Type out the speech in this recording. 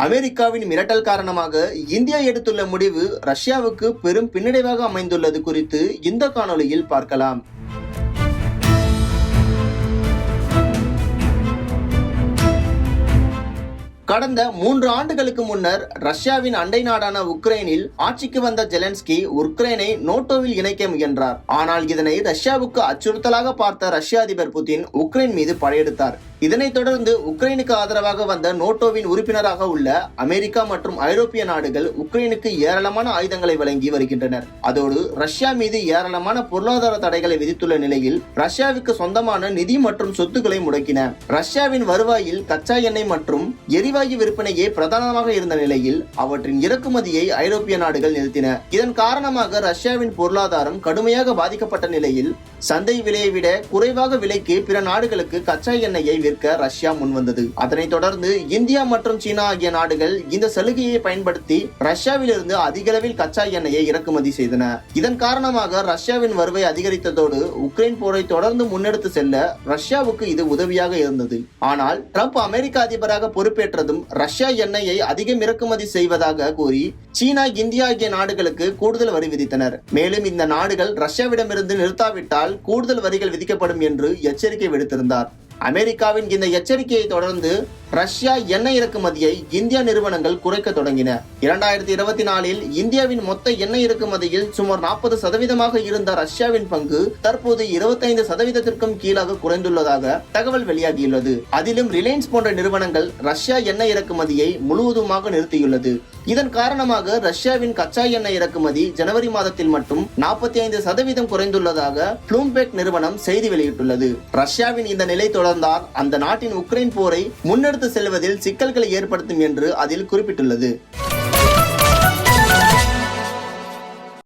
அமெரிக்காவின் மிரட்டல் காரணமாக இந்தியா எடுத்துள்ள முடிவு ரஷ்யாவுக்கு பெரும் பின்னடைவாக அமைந்துள்ளது குறித்து இந்த காணொளியில் பார்க்கலாம். கடந்த 3 ஆண்டுகளுக்கு முன்னர் ரஷ்யாவின் அண்டை நாடான உக்ரைனில் ஆட்சிக்கு வந்த ஜெலன்ஸ்கி உக்ரைனை நேட்டோவில் இணைக்க முயன்றார். ஆனால் இதனை ரஷ்யாவுக்கு அச்சுறுத்தலாக பார்த்த ரஷ்ய அதிபர் புதின் உக்ரைன் மீது படையெடுத்தார். இதனைத் தொடர்ந்து உக்ரைனுக்கு ஆதரவாக வந்த நேட்டோவின் உறுப்பினராக உள்ள அமெரிக்கா மற்றும் ஐரோப்பிய நாடுகள் உக்ரைனுக்கு ஏராளமான ஆயுதங்களை வழங்கி வருகின்றனர். அதோடு ரஷ்யா மீது ஏராளமான பொருளாதார தடைகளை விதித்துள்ள நிலையில் ரஷ்யாவுக்கு சொந்தமான நிதி மற்றும் சொத்துக்களை முடக்கின. ரஷ்யாவின் வருவாயில் கச்சா எண்ணெய் மற்றும் எரிவாயு விற்பனையே பிரதானமாக இருந்த நிலையில் அவற்றின் இறக்குமதியை ஐரோப்பிய நாடுகள் நிறுத்தின. இதன் காரணமாக ரஷ்யாவின் பொருளாதாரம் கடுமையாக பாதிக்கப்பட்ட நிலையில் சந்தை விலையை விட குறைவாக விலைக்கு பிற நாடுகளுக்கு கச்சா எண்ணெயை விற்க ரஷ்யா முன்வந்தது. அதனைத் தொடர்ந்து இந்தியா மற்றும் சீனா ஆகிய நாடுகள் இந்த சலுகையை பயன்படுத்தி ரஷ்யாவிலிருந்து அதிக அளவில் கச்சா எண்ணெயை இறக்குமதி செய்தன. இதன் காரணமாக ரஷ்யாவின் வருவாய் அதிகரித்ததோடு உக்ரைன் போரை தொடர்ந்து முன்னெடுத்து செல்ல ரஷ்யாவுக்கு இது உதவியாக இருந்தது. ஆனால் ட்ரம்ப் அமெரிக்க அதிபராக பொறுப்பேற்றதும் ரஷ்யா எண்ணெயை அதிகம் இறக்குமதி செய்வதாக கூறி சீனா, இந்தியா ஆகிய நாடுகளுக்கு கூடுதல் வரி விதித்தனர். மேலும் இந்த நாடுகள் ரஷ்யாவிடமிருந்து நிறுத்தாவிட்டால் கூடுதல் வரிகள் விதிக்கப்படும் என்று எச்சரிக்கை விடுத்திருந்தார். அமெரிக்காவின் இந்த எச்சரிக்கையை தொடர்ந்து ரஷ்யா எண்ணெய் இறக்குமதியை இந்தியா நிறுவனங்கள் குறைக்க தொடங்கின. 2024 இந்தியாவின் மொத்த எண்ணெய் இறக்குமதியில் சுமார் 40% இருந்த ரஷ்யாவின் பங்கு தற்போது 25%க்கும் கீழாக குறைந்துள்ளதாக தகவல் வெளியாகியுள்ளது. அதிலும் ரிலையன்ஸ் போன்ற நிறுவனங்கள் ரஷ்யா எண்ணெய் இறக்குமதியை முழுவதுமாக நிறுத்தியுள்ளது. இதன் காரணமாக ரஷ்யாவின் கச்சா எண்ணெய் இறக்குமதி ஜனவரி மாதத்தில் மட்டும் 45% குறைந்துள்ளதாக ப்ளூம்பெர்க் நிறுவனம் செய்தி வெளியிட்டுள்ளது. ரஷ்யாவின் இந்த நிலை தொடர்ந்தால் அந்த நாட்டின் உக்ரைன் போரை முன்னெடுத்து செல்வதில் சிக்கல்களை ஏற்படுத்தும் என்று அதில் குறிப்பிட்டுள்ளது.